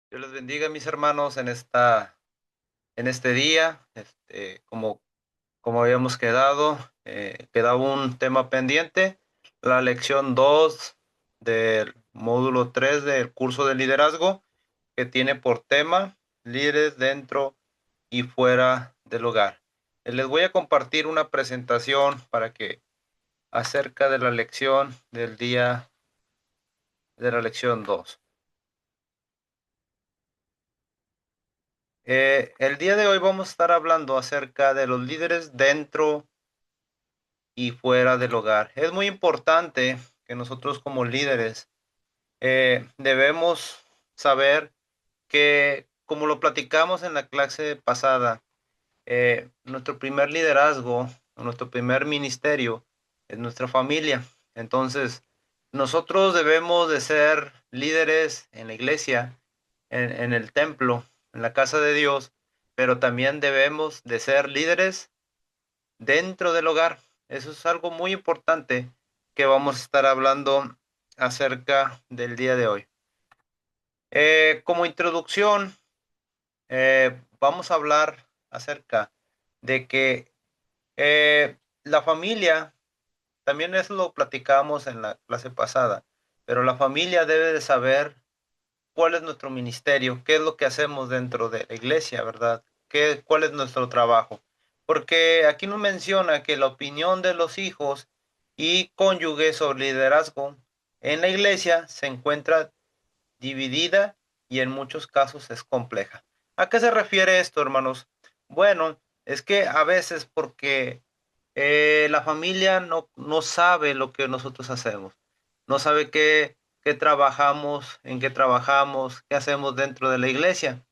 Dios les bendiga, mis hermanos, en este día. Como habíamos quedado, quedaba un tema pendiente, la lección 2 del módulo 3 del curso de liderazgo, que tiene por tema líderes dentro y fuera del hogar. Les voy a compartir una presentación para que acerca de la lección del día de la lección 2. El día de hoy vamos a estar hablando acerca de los líderes dentro y fuera del hogar. Es muy importante que nosotros como líderes debemos saber que, como lo platicamos en la clase pasada, nuestro primer liderazgo, nuestro primer ministerio es nuestra familia. Entonces, nosotros debemos de ser líderes en la iglesia, en el templo, en la casa de Dios, pero también debemos de ser líderes dentro del hogar. Eso es algo muy importante que vamos a estar hablando acerca del día de hoy. Como introducción, vamos a hablar acerca de que la familia, también eso lo platicamos en la clase pasada, pero la familia debe de saber cuál es nuestro ministerio, qué es lo que hacemos dentro de la iglesia, ¿verdad? ¿Cuál es nuestro trabajo? Porque aquí nos menciona que la opinión de los hijos y cónyuges sobre liderazgo en la iglesia se encuentra dividida y en muchos casos es compleja. ¿A qué se refiere esto, hermanos? Bueno, es que a veces porque la familia no sabe lo que nosotros hacemos, no sabe qué trabajamos, en qué trabajamos, qué hacemos dentro de la iglesia.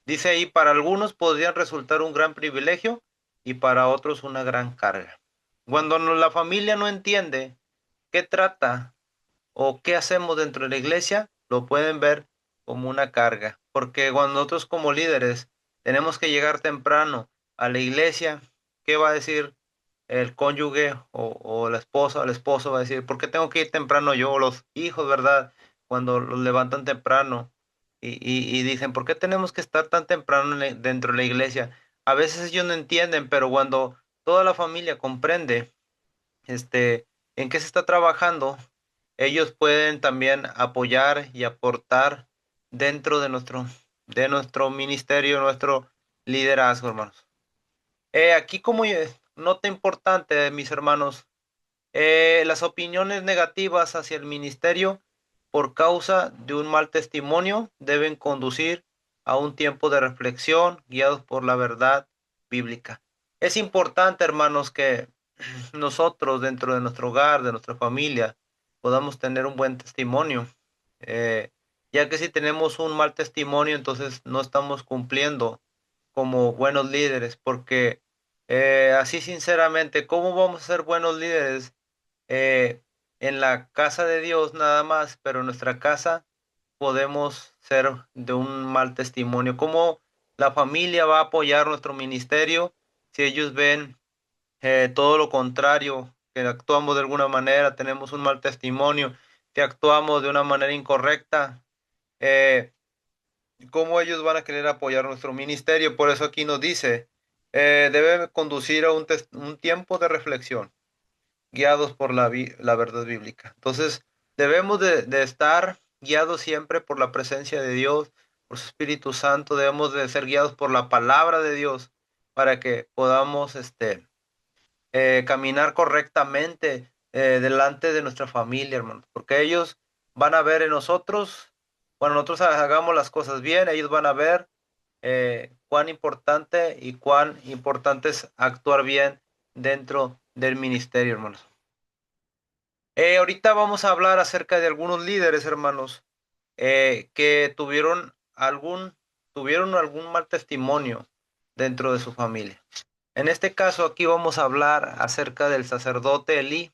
Dice ahí, para algunos podrían resultar un gran privilegio y para otros una gran carga. Cuando la familia no entiende qué trata o qué hacemos dentro de la iglesia, lo pueden ver como una carga, porque cuando nosotros como líderes tenemos que llegar temprano a la iglesia, ¿qué va a decir el cónyuge o la esposa o el esposo? Va a decir, ¿por qué tengo que ir temprano yo? O los hijos, ¿verdad? Cuando los levantan temprano y dicen, ¿por qué tenemos que estar tan temprano dentro de la iglesia? A veces ellos no entienden, pero cuando toda la familia comprende en qué se está trabajando, ellos pueden también apoyar y aportar dentro de nuestro ministerio, nuestro liderazgo, hermanos. Aquí como nota importante, mis hermanos, las opiniones negativas hacia el ministerio por causa de un mal testimonio deben conducir a un tiempo de reflexión guiados por la verdad bíblica. Es importante, hermanos, que nosotros dentro de nuestro hogar, de nuestra familia, podamos tener un buen testimonio, eh, ya que si tenemos un mal testimonio, entonces no estamos cumpliendo como buenos líderes, porque así sinceramente, ¿cómo vamos a ser buenos líderes eh, en la casa de Dios nada más, pero en nuestra casa podemos ser de un mal testimonio? ¿Cómo la familia va a apoyar nuestro ministerio si ellos ven todo lo contrario, que actuamos de alguna manera, tenemos un mal testimonio, que actuamos de una manera incorrecta? eh, ¿Cómo ellos van a querer apoyar nuestro ministerio? Por eso aquí nos dice, debe conducir a un tiempo de reflexión, guiados por la verdad bíblica. Entonces, debemos de estar guiados siempre por la presencia de Dios, por su Espíritu Santo, debemos de ser guiados por la palabra de Dios para que podamos caminar correctamente delante de nuestra familia, hermanos, porque ellos van a ver en nosotros, cuando nosotros hagamos las cosas bien, ellos van a ver cuán importante y cuán importante es actuar bien dentro del ministerio, hermanos. Ahorita vamos a hablar acerca de algunos líderes, hermanos, que tuvieron algún mal testimonio dentro de su familia. En este caso, aquí vamos a hablar acerca del sacerdote Elí.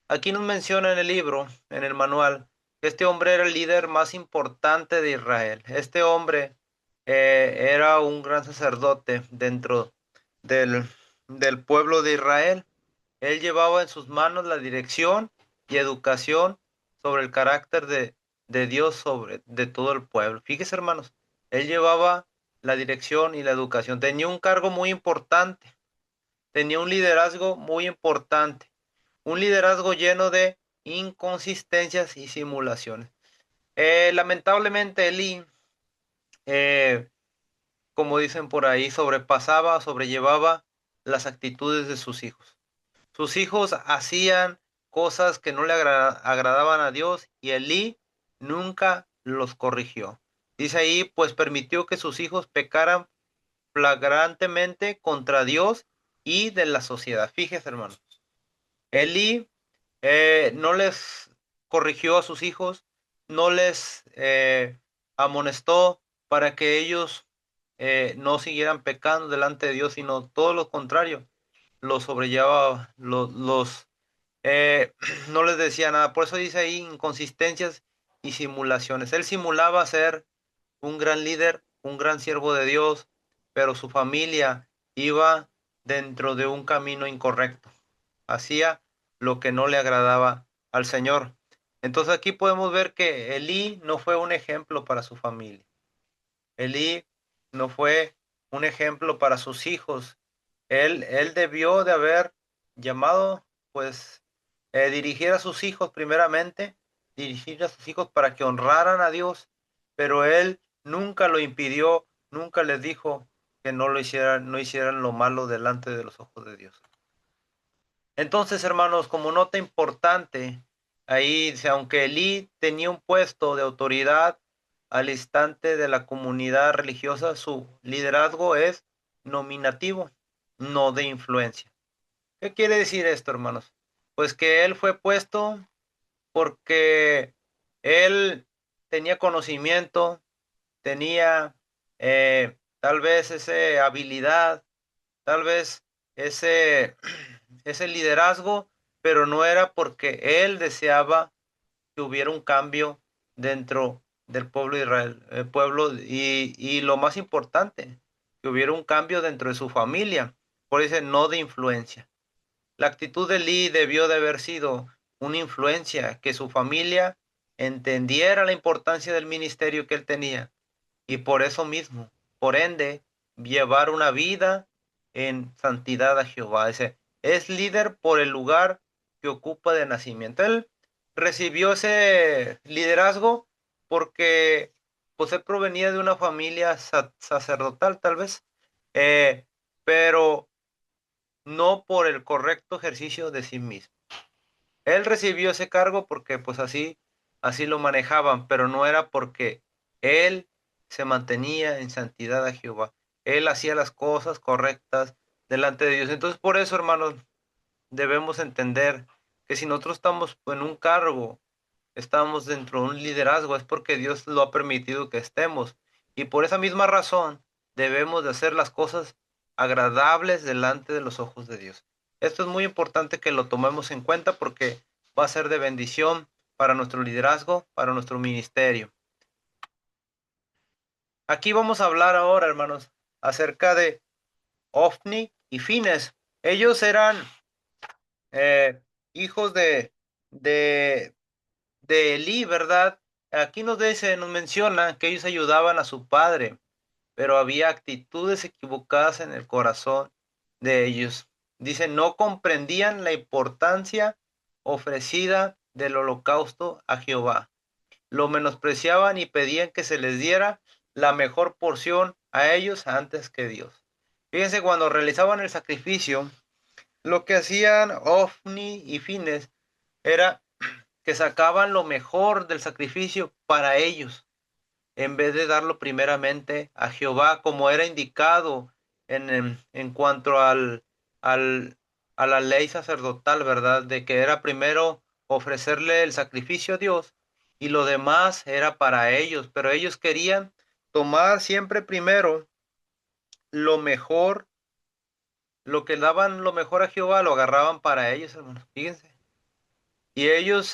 Aquí nos menciona en el libro, en el manual, que este hombre era el líder más importante de Israel. Este hombre era un gran sacerdote dentro del, del pueblo de Israel. Él llevaba en sus manos la dirección y educación sobre el carácter de Dios sobre de todo el pueblo. Fíjese, hermanos, Él llevaba la dirección y la educación. Tenía un cargo muy importante, tenía un liderazgo muy importante, un liderazgo lleno de inconsistencias y simulaciones. Lamentablemente, Elí, eh, como dicen por ahí, sobrellevaba las actitudes de sus hijos. Sus hijos hacían cosas que no le agradaban a Dios y Elí nunca los corrigió. Dice ahí, pues permitió que sus hijos pecaran flagrantemente contra Dios y de la sociedad. Fíjese, hermano. Elí no les corrigió a sus hijos, no les amonestó para que ellos no siguieran pecando delante de Dios, sino todo lo contrario, los sobrellevaba, no les decía nada. Por eso dice ahí inconsistencias y simulaciones. Él simulaba ser un gran líder, un gran siervo de Dios, pero su familia iba dentro de un camino incorrecto. Hacía lo que no le agradaba al Señor. Entonces aquí podemos ver que Elí no fue un ejemplo para su familia. Elí no fue un ejemplo para sus hijos. Él debió de haber llamado, pues, dirigir a sus hijos primeramente, dirigir a sus hijos para que honraran a Dios, pero él nunca lo impidió, nunca les dijo que no lo hicieran, no hicieran lo malo delante de los ojos de Dios. Entonces, hermanos, como nota importante, ahí dice, aunque Elí tenía un puesto de autoridad al instante de la comunidad religiosa, su liderazgo es nominativo, no de influencia. ¿Qué quiere decir esto, hermanos? Pues que él fue puesto porque él tenía conocimiento, tenía tal vez esa habilidad, tal vez ese, ese liderazgo, pero no era porque él deseaba que hubiera un cambio dentro del pueblo de Israel, el pueblo y lo más importante, que hubiera un cambio dentro de su familia, por eso no de influencia. La actitud de Lee debió de haber sido una influencia, que su familia entendiera la importancia del ministerio que él tenía y por eso mismo, por ende, llevar una vida en santidad a Jehová. Es líder por el lugar que ocupa de nacimiento. Él recibió ese liderazgo porque pues él provenía de una familia sacerdotal tal vez, eh, pero no por el correcto ejercicio de sí mismo. Él recibió ese cargo porque pues así lo manejaban, pero no era porque él se mantenía en santidad a Jehová. Él hacía las cosas correctas delante de Dios. Entonces, por eso, hermanos, debemos entender que si nosotros estamos en un cargo, estamos dentro de un liderazgo, es porque Dios lo ha permitido que estemos. Y por esa misma razón, debemos de hacer las cosas agradables delante de los ojos de Dios. Esto es muy importante que lo tomemos en cuenta porque va a ser de bendición para nuestro liderazgo, para nuestro ministerio. Aquí vamos a hablar ahora, hermanos, acerca de Ofni y Fines. Ellos eran eh, hijos de, de Elí, ¿verdad? Aquí nos menciona que ellos ayudaban a su padre, pero había actitudes equivocadas en el corazón de ellos. Dice, no comprendían la importancia ofrecida del holocausto a Jehová. Lo menospreciaban y pedían que se les diera la mejor porción a ellos antes que Dios. Fíjense, cuando realizaban el sacrificio, lo que hacían Ofni y Fines era que sacaban lo mejor del sacrificio para ellos, en vez de darlo primeramente a Jehová, como era indicado en cuanto al, a la ley sacerdotal, ¿verdad? De que era primero ofrecerle el sacrificio a Dios y lo demás era para ellos, pero ellos querían tomar siempre primero lo mejor, lo que daban lo mejor a Jehová, lo agarraban para ellos, hermanos, fíjense. Y ellos,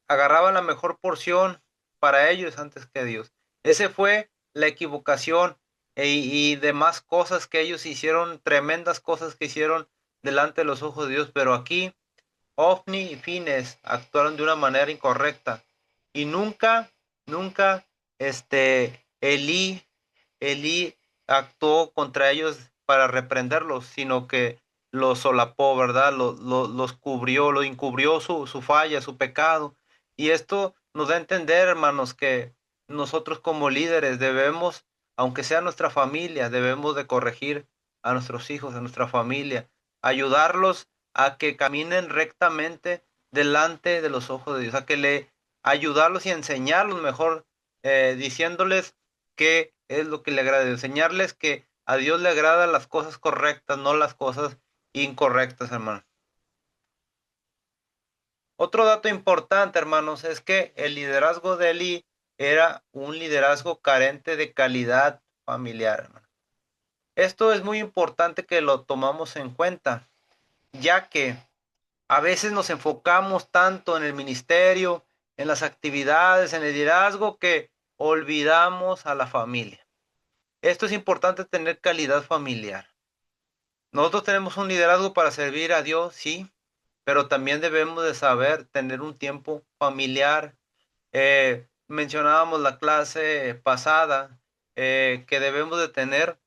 agarraban la mejor porción para ellos antes que Dios. Ese fue la equivocación y demás cosas que ellos hicieron, tremendas cosas que hicieron delante de los ojos de Dios, pero aquí Ofni y Fines actuaron de una manera incorrecta y nunca Elí actuó contra ellos para reprenderlos, sino que los solapó, ¿verdad? Los cubrió, lo encubrió su falla, su pecado. Y esto nos da a entender, hermanos, que nosotros como líderes debemos, aunque sea nuestra familia, debemos de corregir a nuestros hijos, a nuestra familia, ayudarlos a que caminen rectamente delante de los ojos de Dios, a que le ayudarlos y enseñarlos mejor, diciéndoles qué es lo que le agrada, enseñarles que a Dios le agradan las cosas correctas, no las cosas incorrectas, hermano. Otro dato importante, hermanos, es que el liderazgo de Eli era un liderazgo carente de calidad familiar, hermano. Esto es muy importante que lo tomamos en cuenta, ya que a veces nos enfocamos tanto en el ministerio, en las actividades, en el liderazgo, que olvidamos a la familia. Esto es importante, tener calidad familiar. Nosotros tenemos un liderazgo para servir a Dios, sí, pero también debemos de saber tener un tiempo familiar. Mencionábamos la clase pasada, que debemos de tener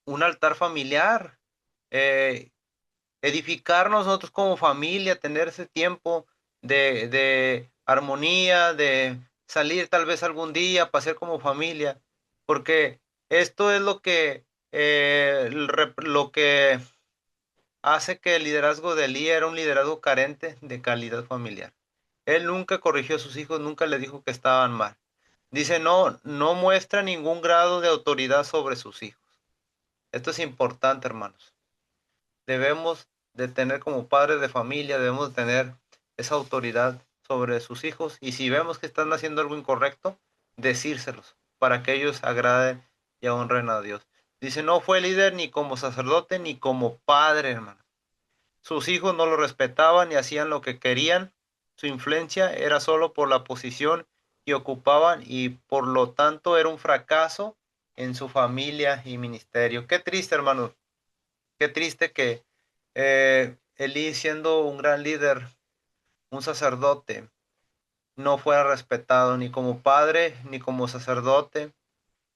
un altar familiar, eh, edificar nosotros como familia, tener ese tiempo de armonía, de salir tal vez algún día, pasear como familia, porque esto es lo que hace que el liderazgo de Elí era un liderazgo carente de calidad familiar. Él nunca corrigió a sus hijos, nunca le dijo que estaban mal. Dice, no, no muestra ningún grado de autoridad sobre sus hijos. Esto es importante, hermanos. Debemos de tener, como padres de familia, debemos de tener esa autoridad sobre sus hijos, y si vemos que están haciendo algo incorrecto, decírselos para que ellos agraden y honren a Dios. Dice, no fue líder ni como sacerdote ni como padre, hermano. Sus hijos no lo respetaban y hacían lo que querían. Su influencia era solo por la posición que ocupaban, y por lo tanto era un fracaso en su familia y ministerio. Qué triste, hermano. Qué triste que Elí, siendo un gran líder, un sacerdote, no fuera respetado ni como padre ni como sacerdote.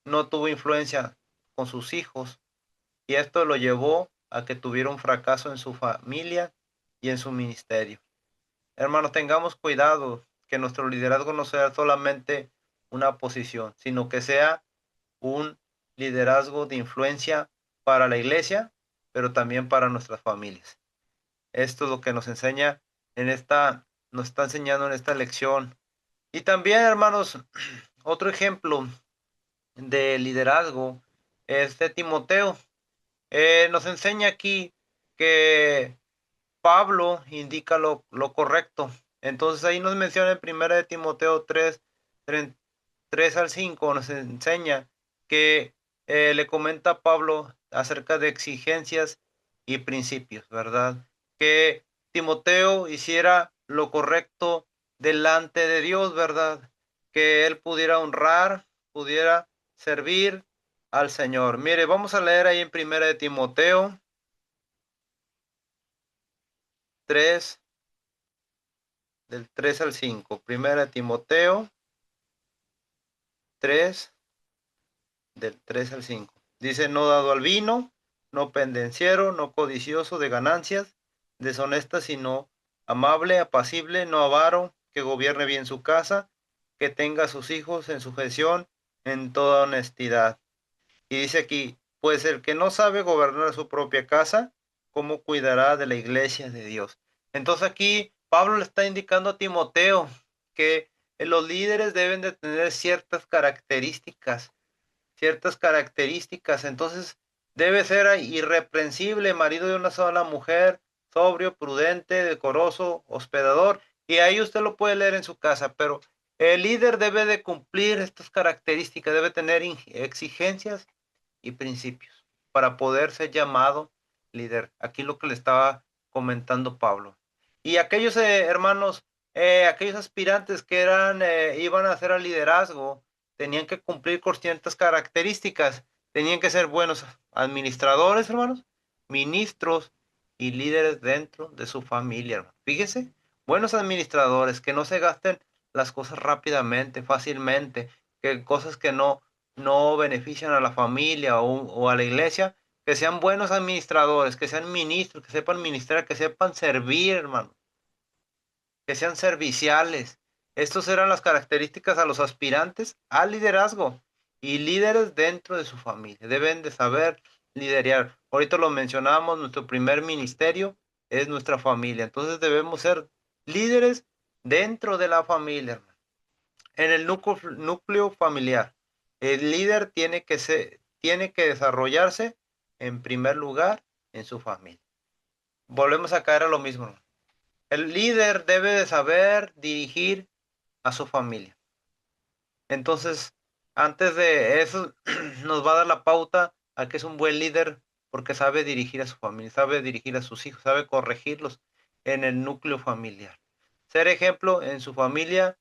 No tuvo influencia con sus hijos, y esto lo llevó a que tuviera un fracaso en su familia y en su ministerio. Hermanos, tengamos cuidado que nuestro liderazgo no sea solamente una posición, sino que sea un liderazgo de influencia para la iglesia, pero también para nuestras familias. Esto es lo que nos está enseñando en esta lección. Y también, hermanos, otro ejemplo de liderazgo es de Timoteo. Nos enseña aquí que Pablo indica lo correcto. Entonces ahí nos menciona en 1 de Timoteo 3 al 5, nos enseña que le comenta a Pablo acerca de exigencias y principios, ¿verdad? Que Timoteo hiciera lo correcto delante de Dios, ¿verdad? Que él pudiera honrar, pudiera servir al Señor. Mire, vamos a leer ahí en 1 de Timoteo 3, del 3 al 5. 1 de Timoteo 3, del 3 al 5. Dice, no dado al vino, no pendenciero, no codicioso de ganancias, deshonesta, sino amable, apacible, no avaro, que gobierne bien su casa, que tenga a sus hijos en sujeción en toda honestidad. Y dice aquí, pues el que no sabe gobernar su propia casa, ¿cómo cuidará de la iglesia de Dios? Entonces aquí Pablo le está indicando a Timoteo que los líderes deben de tener ciertas características. Entonces debe ser irreprensible, marido de una sola mujer, sobrio, prudente, decoroso, hospedador. Y ahí usted lo puede leer en su casa, pero el líder debe de cumplir estas características, debe tener exigencias y principios para poder ser llamado líder. Aquí lo que le estaba comentando Pablo. Y aquellos hermanos, aquellos aspirantes que iban a hacer al liderazgo, tenían que cumplir con ciertas características. Tenían que ser buenos administradores, hermanos, ministros y líderes dentro de su familia, hermano. Fíjese, buenos administradores, que no se gasten las cosas rápidamente, fácilmente, que cosas que no benefician a la familia o a la iglesia, que sean buenos administradores, que sean ministros, que sepan ministrar, que sepan servir, hermano, que sean serviciales. Estas eran las características a los aspirantes al liderazgo y líderes dentro de su familia. Deben de saber liderar. Ahorita lo mencionamos, nuestro primer ministerio es nuestra familia. Entonces debemos ser líderes dentro de la familia, hermano. En el núcleo familiar, el líder tiene que desarrollarse en primer lugar en su familia. Volvemos a caer a lo mismo, hermano. El líder debe de saber dirigir a su familia. Entonces, antes de eso, nos va a dar la pauta a que es un buen líder porque sabe dirigir a su familia, sabe dirigir a sus hijos, sabe corregirlos en el núcleo familiar. Ser ejemplo en su familia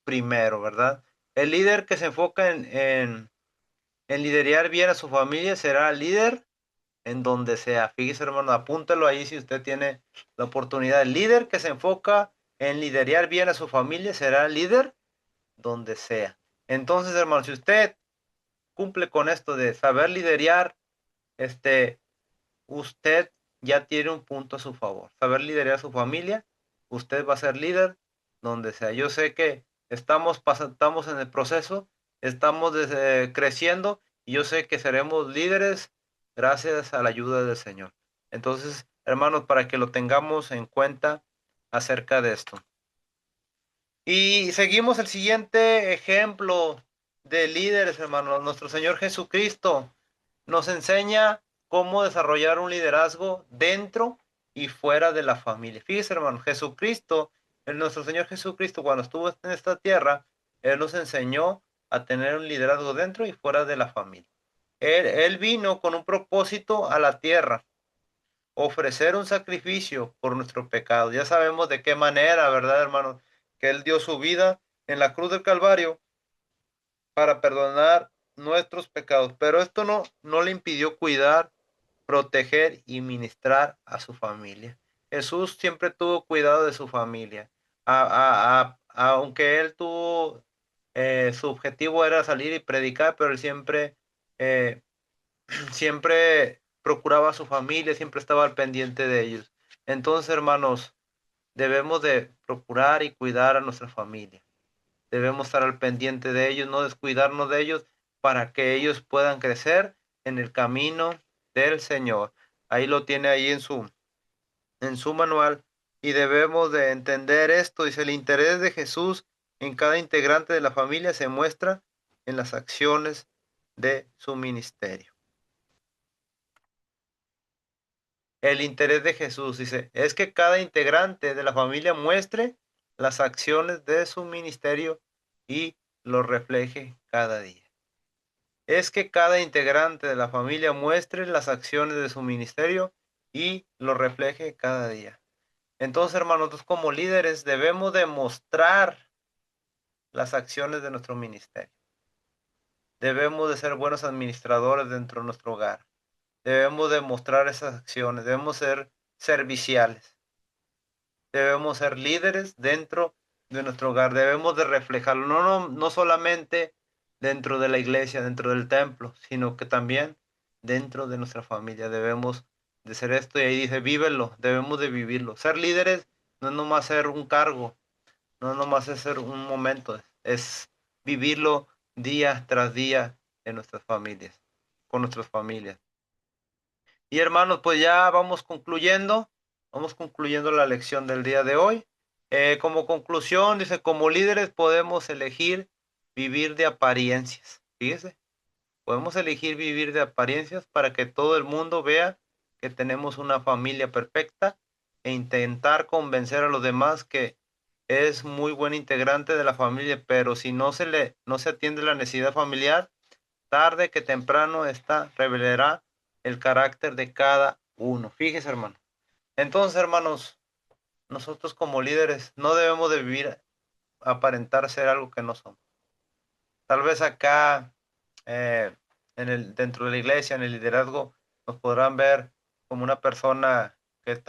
primero, ¿verdad? El líder que se enfoca en liderar bien a su familia será líder en donde sea. Fíjese, hermano, apúntalo ahí si usted tiene la oportunidad. El líder que se enfoca en liderar bien a su familia será líder donde sea. Entonces, hermano, si usted cumple con esto de saber liderar, usted ya tiene un punto a su favor. Saber liderar a su familia, usted va a ser líder donde sea. Yo sé que estamos en el proceso, estamos creciendo y yo sé que seremos líderes gracias a la ayuda del Señor. Entonces, hermanos, para que lo tengamos en cuenta acerca de esto. Y seguimos el siguiente ejemplo de líderes, hermanos. Nuestro Señor Jesucristo nos enseña cómo desarrollar un liderazgo dentro y fuera de la familia. Fíjese, hermano, Jesucristo, nuestro Señor Jesucristo, cuando estuvo en esta tierra, Él nos enseñó a tener un liderazgo dentro y fuera de la familia. Él vino con un propósito a la tierra, ofrecer un sacrificio por nuestro pecado. Ya sabemos de qué manera, ¿verdad, hermano? Que Él dio su vida en la cruz del Calvario para perdonar nuestros pecados. Pero esto no le impidió cuidar, proteger y ministrar a su familia. Jesús siempre tuvo cuidado de su familia. Aunque Él tuvo, su objetivo era salir y predicar, pero Él eh, siempre procuraba a su familia, siempre estaba al pendiente de ellos. Entonces, hermanos, debemos de procurar y cuidar a nuestra familia. Debemos estar al pendiente de ellos, no descuidarnos de ellos para que ellos puedan crecer en el camino del Señor. Ahí lo tiene ahí en su manual y debemos de entender esto. Dice, el interés de Jesús en cada integrante de la familia se muestra en las acciones de su ministerio. El interés de Jesús, dice, es que cada integrante de la familia muestre las acciones de su ministerio y lo refleje cada día. Es que cada integrante de la familia muestre las acciones de su ministerio y lo refleje cada día. Entonces, hermanos, nosotros como líderes debemos demostrar las acciones de nuestro ministerio. Debemos de ser buenos administradores dentro de nuestro hogar. Debemos demostrar esas acciones. Debemos ser serviciales. Debemos ser líderes dentro de nuestro hogar. Debemos de reflejarlo, no solamente dentro de la iglesia, dentro del templo, sino que también dentro de nuestra familia. Debemos de ser esto y ahí dice, vívelo, debemos de vivirlo. Ser líderes no es nomás ser un cargo, no nomás es ser un momento, es vivirlo día tras día en nuestras familias, con nuestras familias. Y hermanos, pues ya vamos concluyendo la lección del día de hoy. Como conclusión, dice, como líderes podemos elegir vivir de apariencias. Fíjese, podemos elegir vivir de apariencias para que todo el mundo vea que tenemos una familia perfecta e intentar convencer a los demás que es muy buen integrante de la familia, pero si no se atiende la necesidad familiar, tarde que temprano esta revelará el carácter de cada uno. Fíjese, hermano. Entonces, hermanos, nosotros como líderes no debemos de vivir aparentar ser algo que no somos. Tal vez acá, eh, dentro de la iglesia, en el liderazgo, nos podrán ver como una persona que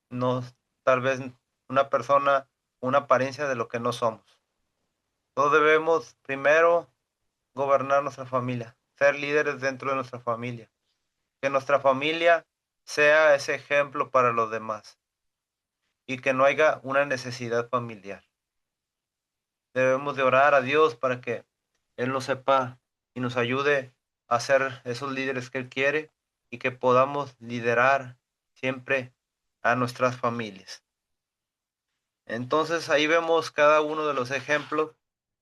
no, tal vez una persona, una apariencia de lo que no somos. Todos debemos primero gobernar nuestra familia, ser líderes dentro de nuestra familia, que nuestra familia sea ese ejemplo para los demás y que no haya una necesidad familiar. Debemos de orar a Dios para que Él nos sepa y nos ayude a ser esos líderes que Él quiere y que podamos liderar siempre a nuestras familias. Entonces ahí vemos cada uno de los ejemplos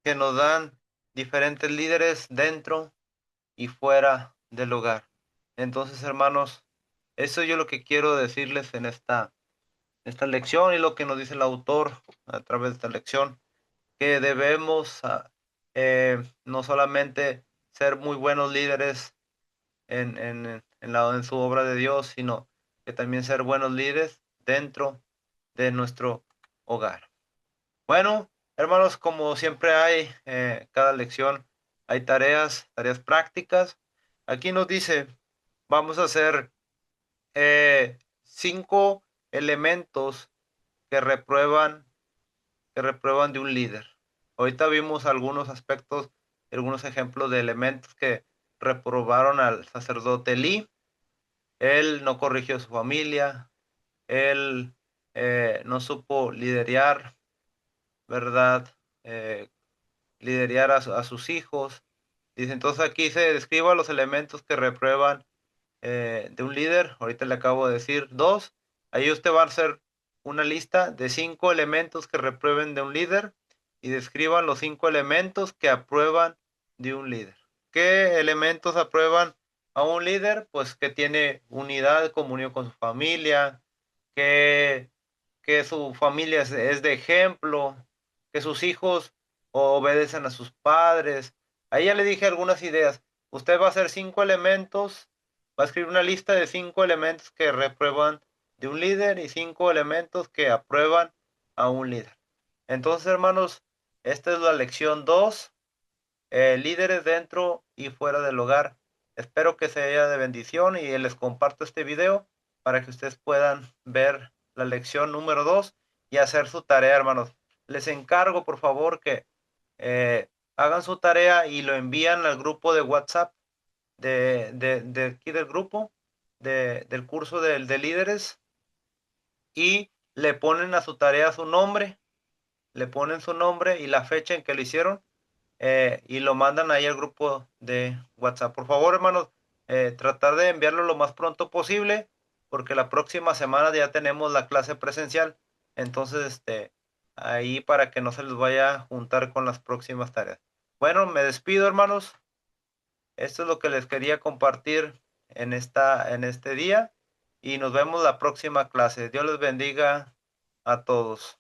que nos dan diferentes líderes dentro y fuera del hogar. Entonces, hermanos, eso yo lo que quiero decirles en esta lección y lo que nos dice el autor a través de esta lección, que debemos no solamente ser muy buenos líderes en su obra de Dios, sino que también ser buenos líderes dentro de nuestro hogar. Bueno, hermanos, como siempre hay, cada lección hay tareas prácticas. Aquí nos dice, vamos a hacer 5 elementos que reprueban, que reprueban de un líder. Ahorita vimos algunos aspectos, algunos ejemplos de elementos que reprobaron al sacerdote Elí. Él no corrigió a su familia, él no supo liderar, ¿verdad? Eh, liderar a sus hijos. Dice, entonces aquí se describa los elementos que reprueban de un líder. Ahorita le acabo de decir 2. Ahí usted va a hacer una lista de 5 elementos que reprueben de un líder y describan los 5 elementos que aprueban de un líder. ¿Qué elementos aprueban a un líder? Pues que tiene unidad, comunión con su familia, que, que su familia es de ejemplo, que sus hijos obedecen a sus padres. Ahí ya le dije algunas ideas. Usted va a hacer 5 elementos, va a escribir una lista de 5 elementos que reprueban de un líder y 5 elementos que aprueban a un líder. Entonces, hermanos, esta es la lección 2, líderes dentro y fuera del hogar. Espero que sea de bendición y les comparto este video para que ustedes puedan ver la lección número 2 y hacer su tarea, hermanos. Les encargo, por favor, que hagan su tarea y lo envían al grupo de WhatsApp de aquí del grupo, del curso de líderes, y le ponen a su tarea su nombre, le ponen su nombre y la fecha en que lo hicieron, y lo mandan ahí al grupo de WhatsApp. Por favor, hermanos, tratar de enviarlo lo más pronto posible, porque la próxima semana ya tenemos la clase presencial. Entonces, ahí para que no se les vaya a juntar con las próximas tareas. Bueno, me despido, hermanos. Esto es lo que les quería compartir en este día y nos vemos la próxima clase. Dios les bendiga a todos.